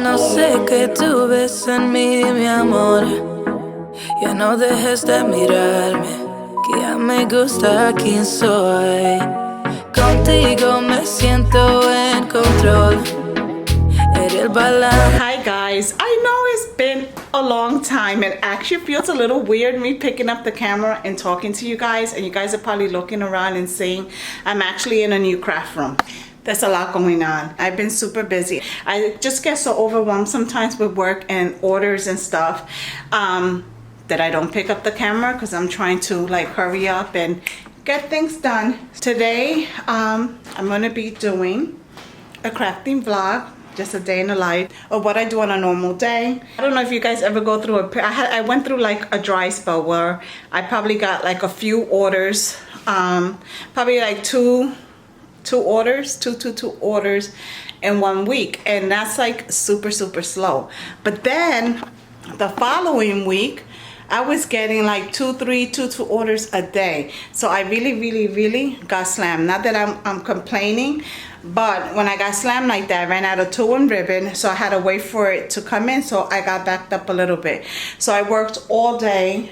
No sé qué tú ves en mí, mi amor. Ya no dejes de mirarme, que ya me gusta quién soy. Contigo me siento en control. Eres el balance. Hi guys, I know it's been a long time. It actually feels a little weird me picking up the camera and talking to you guys, and you guys are probably looking around and saying I'm actually in a new craft room. There's a lot going on. I've been super busy. I just get so overwhelmed sometimes with work and orders and stuff that I don't pick up the camera because I'm trying to like hurry up and get things done. Today I'm going to be doing a crafting vlog, just a day in the life of what I do on a normal day. I don't know if you guys ever go through I went through like a dry spell where I probably got like a few orders, probably like two orders in 1 week, and that's like super slow. But then the following week I was getting like two orders a day. So I really got slammed. Not that I'm complaining, but when I got slammed like that, I ran out of tulle and ribbon, so I had to wait for it to come in, so I got backed up a little bit. So I worked all day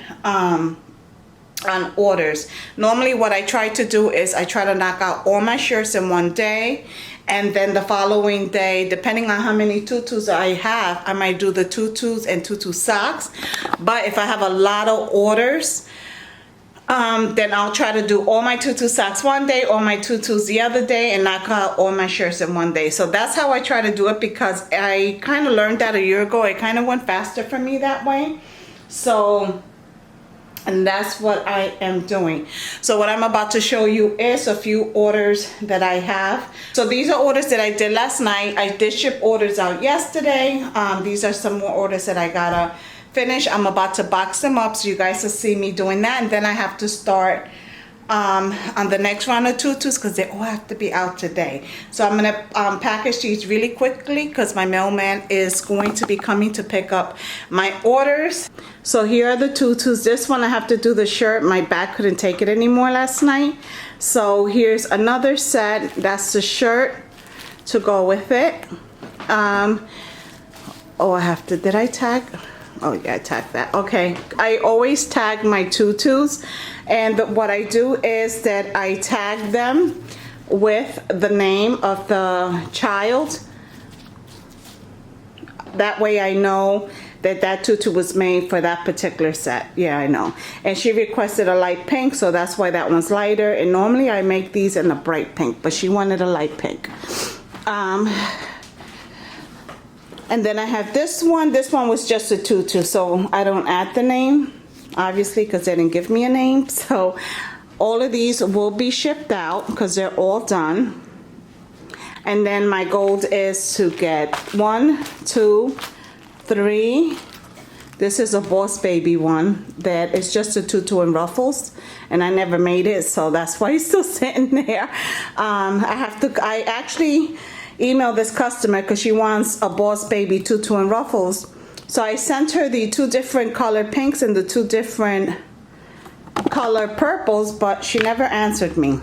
on orders. Normally what I try to do is I try to knock out all my shirts in one day, and then the following day, depending on how many tutus I have, I might do the tutus and tutu socks. But if I have a lot of orders, then I'll try to do all my tutu socks one day, all my tutus the other day, and knock out all my shirts in one day. So that's how I try to do it, because I kind of learned that a year ago. It kind of went faster for me that way. So, and that's what I am doing. So what I'm about to show you is a few orders that I have. So these are orders that I did last night. I did ship orders out yesterday. These are some more orders that I gotta finish. I'm about to box them up so you guys will see me doing that, and then I have to start on the next round of tutus because they all have to be out today. So I'm gonna package these really quickly because my mailman is going to be coming to pick up my orders. So here are the tutus. This one I have to do the shirt. My back couldn't take it anymore last night. So here's another set. That's the shirt to go with it. Oh, I have to, did I tag? Oh yeah, I tagged that. Okay, I always tag my tutus, and what I do is that I tag them with the name of the child. That way I know that that tutu was made for that particular set. Yeah, I know. And she requested a light pink, so that's why that one's lighter. And normally I make these in a bright pink, but she wanted a light pink. And then I have this one. This one was just a tutu, so I don't add the name, obviously, because they didn't give me a name. So all of these will be shipped out because they're all done. And then my goal is to get 1, 2, 3. This is a Boss Baby one that is just a tutu and ruffles, and I never made it, so that's why it's still sitting there. I actually emailed this customer because she wants a Boss Baby tutu and ruffles. So I sent her the 2 different color pinks and the 2 different color purples, but she never answered me.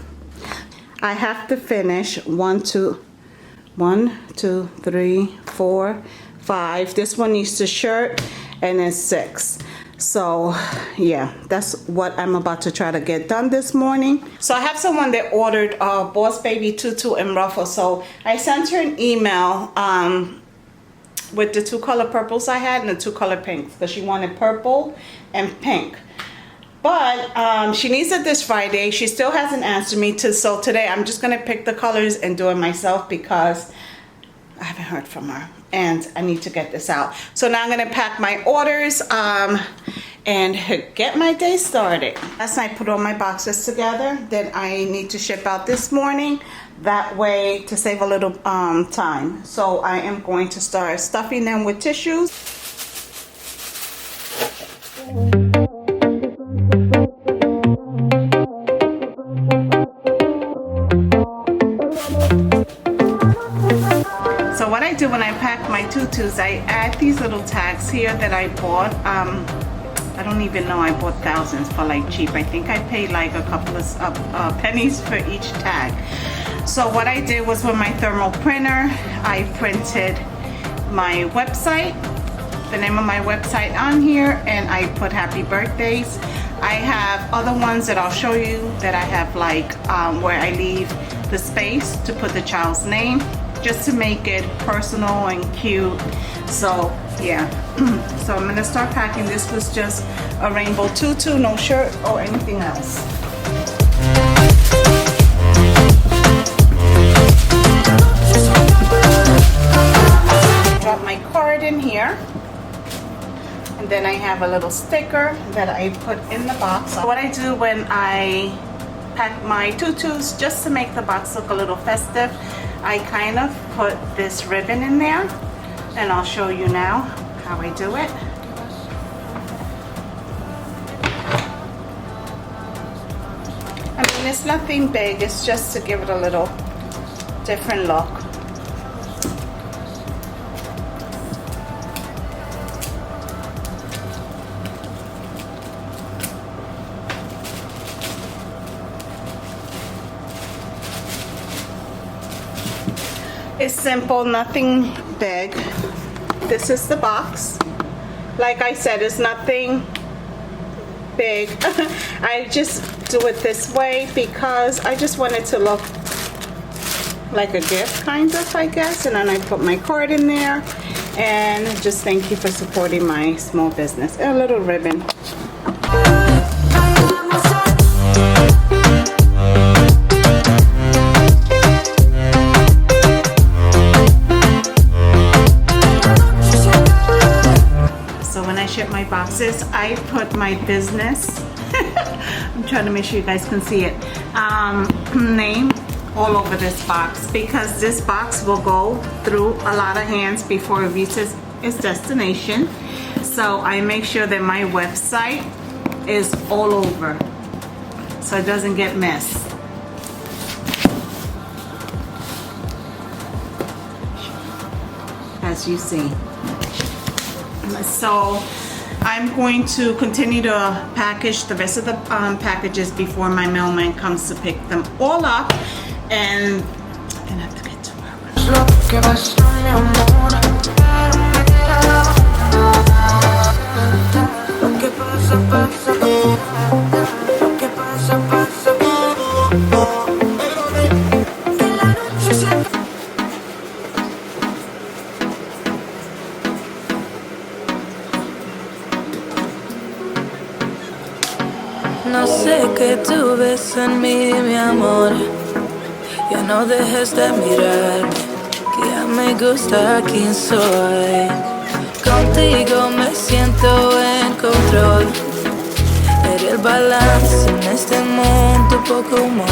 I have to finish 1, 2, 3, 4, 5. This one needs the shirt, and then 6. So yeah, that's what I'm about to try to get done this morning. So I have someone that ordered Boss Baby tutu and ruffle. So I sent her an email with the 2 color purples I had and the 2 color pinks, because she wanted purple and pink. But she needs it this Friday. She still hasn't answered me. So today I'm just gonna pick the colors and do it myself because I haven't heard from her, and I need to get this out. So now I'm gonna pack my orders and get my day started. Last night I put all my boxes together that I need to ship out this morning, that way to save a little time. So I am going to start stuffing them with tissues. So what I do when I pack my tutus, I add these little tags here that I bought. I don't even know, I bought thousands for like cheap. I think I paid like a couple of pennies for each tag. So what I did was with my thermal printer, I printed my website, the name of my website on here, and I put happy birthdays. I have other ones that I'll show you that I have, like where I leave the space to put the child's name, just to make it personal and cute. So yeah, so I'm gonna start packing. This was just a rainbow tutu, no shirt or anything else. Drop my card in here. And then I have a little sticker that I put in the box. So what I do when I pack my tutus, just to make the box look a little festive, I kind of put this ribbon in there, and I'll show you now how I do it. I mean, it's nothing big, it's just to give it a little different look. It's simple, nothing big. This is the box. Like I said, it's nothing big. I just do it this way because I just want it to look like a gift, kind of, I guess. And then I put my card in there and just thank you for supporting my small business. And a little ribbon. My boxes, I put my business I'm trying to make sure you guys can see it, name all over this box, because this box will go through a lot of hands before it reaches its destination. So I make sure that my website is all over so it doesn't get messed. As you see. So I'm going to continue to package the rest of the packages before my mailman comes to pick them all up, and I'm gonna have to get to No sé qué tú ves en mí, mi amor. Ya no dejes de mirarme, que ya me gusta quién soy. Contigo me siento en control. Eres el balance en este mundo poco humor.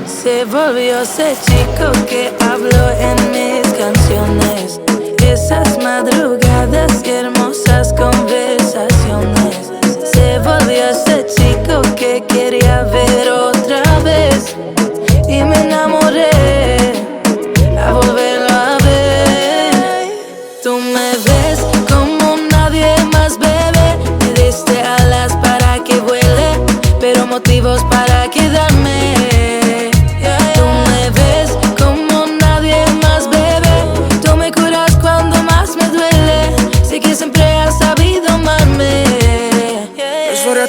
Se volvió ese chico que habló en mis canciones. Esas madrugadas y hermosas conversaciones. Se volvió ese chico que quería ver otra vez. Y me enamoré a volverlo a ver. Tú me ves como nadie más, bebé. Me diste alas para que vuele, pero motivos para quedarme. Tú me ves como nadie más, bebé. Tú me curas cuando más me duele. Sé que siempre has sabido amarme.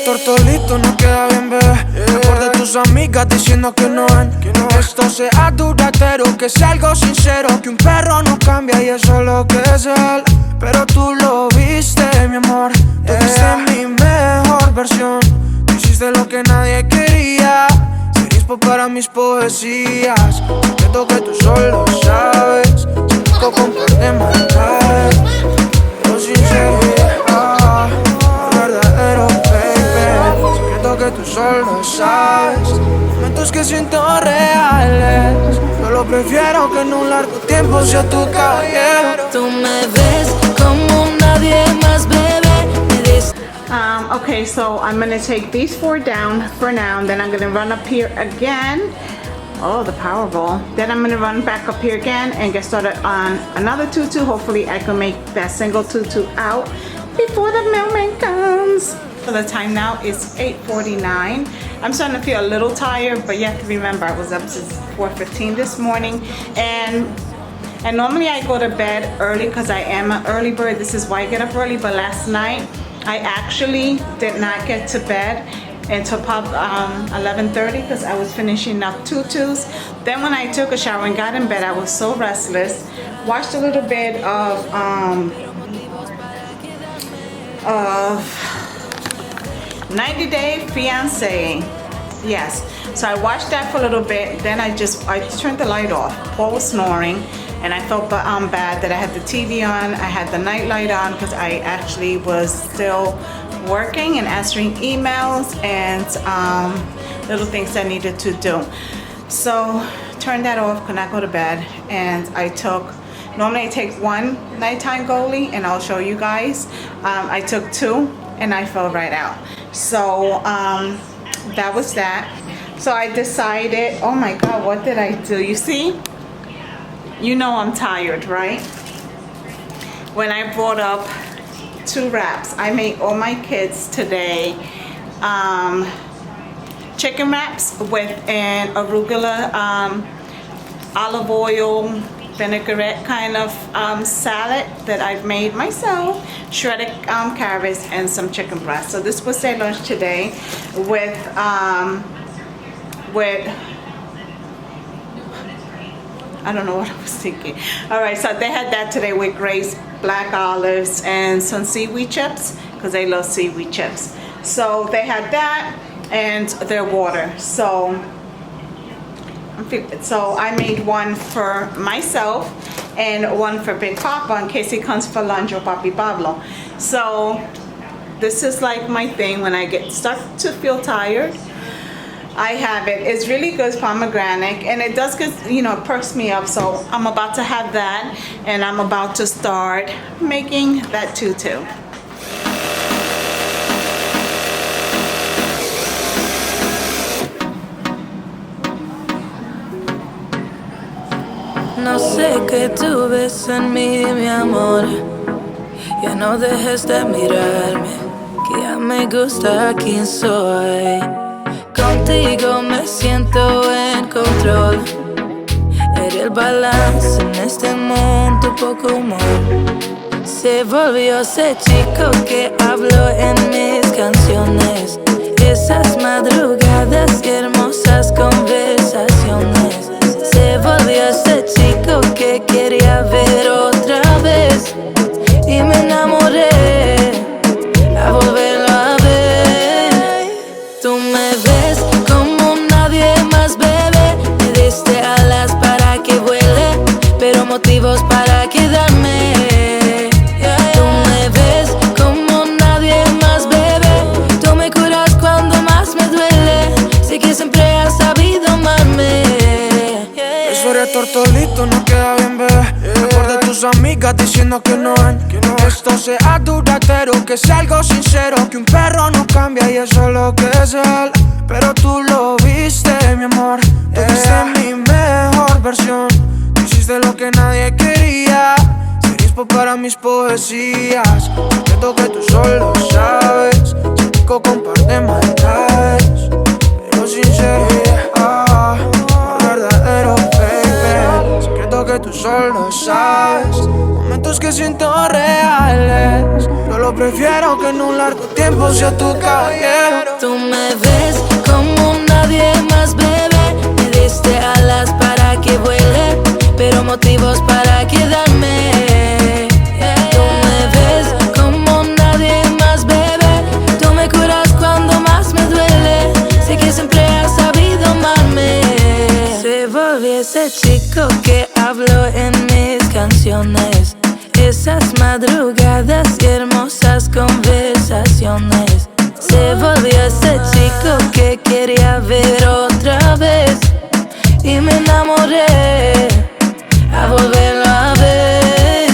Tortolito no queda bien, bebé. Mejor de tus amigas diciendo que no ven. Esto sea duradero, que sea algo sincero. Que un perro no cambia y eso es lo que es él. Pero tú lo viste, mi amor. Tú viste mi mejor versión. Tú hiciste lo que nadie quería. Serías para mis poesías. Siento que tú solo sabes. Siento con par de maldades. Pero sinceridad, verdadero, que tú solo sabes. Momentos que siento reales. Solo prefiero que en un largo tiempo sea tu caballero. Tú me ves como nadie más, bebé. Okay, so I'm gonna take these 4 down for now, and then I'm gonna run up here again. Oh, the Powerball. Then I'm gonna run back up here again and get started on another tutu. Hopefully I can make that single tutu out before the mailman comes. So the time now is 8:49. I'm starting to feel a little tired, but you have to remember I was up since 4:15 this morning, and And normally I go to bed early because I am an early bird. This is why I get up early. But last night I actually did not get to bed until 11:30 because I was finishing up tutus. Then when I took a shower and got in bed, I was so restless. Watched a little bit of 90 Day Fiancé. Yes, so I watched that for a little bit. Then I turned the light off. Paul was snoring, and I felt bad that I had the TV on. I had the night light on because I actually was still working and answering emails and little things I needed to do. So turned that off, could not go to bed, and normally I take one nighttime goalie, and I'll show you guys. I took two, and I fell right out. So that was that. So I decided, oh my God, what did I do? You see? You know I'm tired, right? When I brought up 2 wraps, I made all my kids today chicken wraps with an arugula, olive oil, vinaigrette kind of salad that I've made myself, shredded carrots, and some chicken breast. So this was their lunch today with I don't know what I was thinking. All right, so they had that today with Grace, black olives, and some seaweed chips because they love seaweed chips. So they had that and their water. So I made one for myself and one for Big Papa in case he comes for lunch, or Papi Pablo. So this is like my thing when I start to feel tired. I have it. It's really good pomegranate, and it does get, perks me up. So I'm about to have that, and I'm about to start making that tutu. No sé qué tú ves en mí, mi amor. Ya no dejes de mirarme, que ya me gusta quién soy. Contigo me siento en control. Eres el balance en este mundo, poco humor. Se volvió ese chico que habló en mis canciones. Esas madrugadas y hermosas conversaciones. Se volvió ese chico que quería ver otra vez. Y me enamoré a volverlo a ver. Tú me ves como nadie más, bebé. Me diste alas para que vuele, pero motivos para quedarme. Tú me ves como nadie más, bebé. Tú me curas cuando más me duele. Sé que siempre has sabido amarme. Eso eres tortolito, no queda bien, bebé. Mejor de tus amigas diciendo que no ven. Esto sea duradero, que sea algo sincero. Que un perro no cambia y eso es lo que es él. Pero tú lo viste, mi amor. Tú viste mi mejor versión. Tú hiciste lo que nadie quería. Ser inspo para mis poesías. Secreto que tú solo sabes. Chico con par de maldades, pero sincero, verdadero, baby. Secreto que tú solo sabes. Momentos que siento reales. Solo prefiero que en un largo tiempo sea tu caballero. Tú me ves como nadie más, bebé. Me diste alas para que vuele, pero motivos para quedarme. Tú me ves como nadie más, bebé. Tú me curas cuando más me duele. Sé que siempre has sabido amarme. Se volvió ese chico que habló en mis canciones. Esas madrugadas y hermosas conversaciones. Se volvió ese chico que quería ver otra vez. Y me enamoré a volverlo a ver.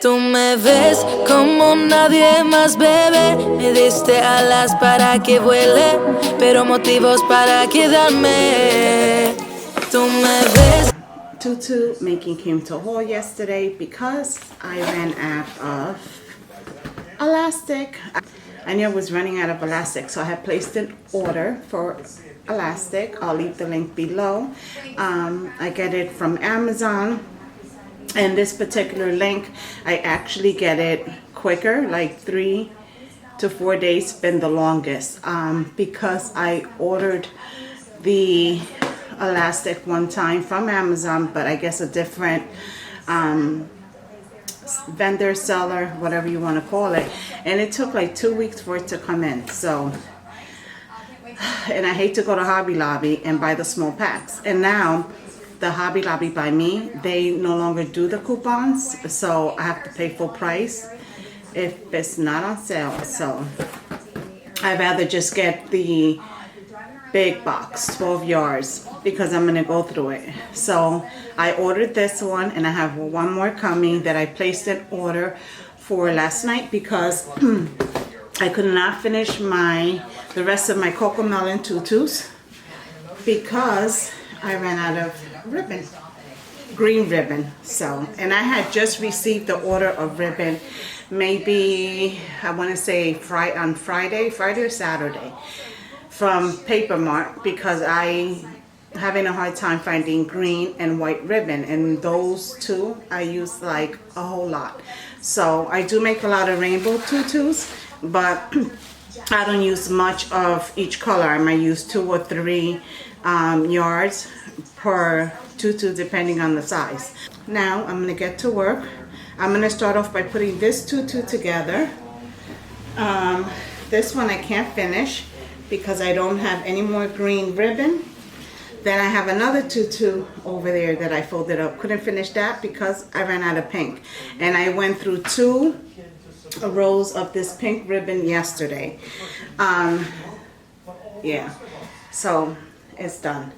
Tú me ves como nadie más, bebé. Me diste alas para que vuele, pero motivos para quedarme. Tú me ves. Tutu-making came to a halt yesterday because I ran out of elastic. I knew I was running out of elastic, so I had placed an order for elastic. I'll leave the link below. I get it from Amazon. And this particular link, I actually get it quicker, like 3 to 4 days been the longest, because I ordered the elastic one time from Amazon, but I guess a different vendor, seller, whatever you want to call it, and it took like 2 weeks for it to come in. So, and I hate to go to Hobby Lobby and buy the small packs. And now the Hobby Lobby by me, they no longer do the coupons, so I have to pay full price if it's not on sale. So I'd rather just get the big box, 12 yards, because I'm gonna go through it. So I ordered this one, and I have one more coming that I placed an order for last night because I could not finish the rest of my cocoa melon tutus because I ran out of ribbon, green ribbon. So, and I had just received the order of ribbon, maybe I want to say on Friday or Saturday, from Paper Mart, because I having a hard time finding green and white ribbon, and those two I use like a whole lot. So I do make a lot of rainbow tutus, but I don't use much of each color. I might use 2 or 3 yards per tutu depending on the size. Now I'm gonna get to work. I'm gonna start off by putting this tutu together. This one I can't finish because I don't have any more green ribbon. Then I have another tutu over there that I folded up. Couldn't finish that because I ran out of pink. And I went through 2 rows of this pink ribbon yesterday. Yeah, so it's done.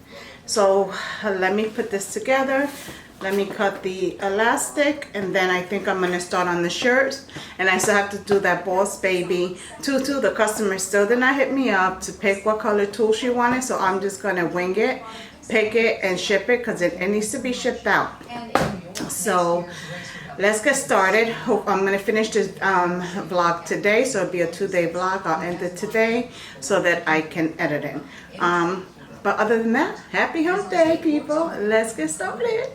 So let me put this together. Let me cut the elastic, and then I think I'm gonna start on the shirts. And I still have to do that Boss Baby tutu. The customer still did not hit me up to pick what color tulle she wanted, so I'm just gonna wing it, pick it, and ship it because it needs to be shipped out. So let's get started. Hope I'm gonna finish this vlog today, so it'll be a 2-day vlog. I'll end it today so that I can edit it. But other than that, happy hump day, people. Let's get started.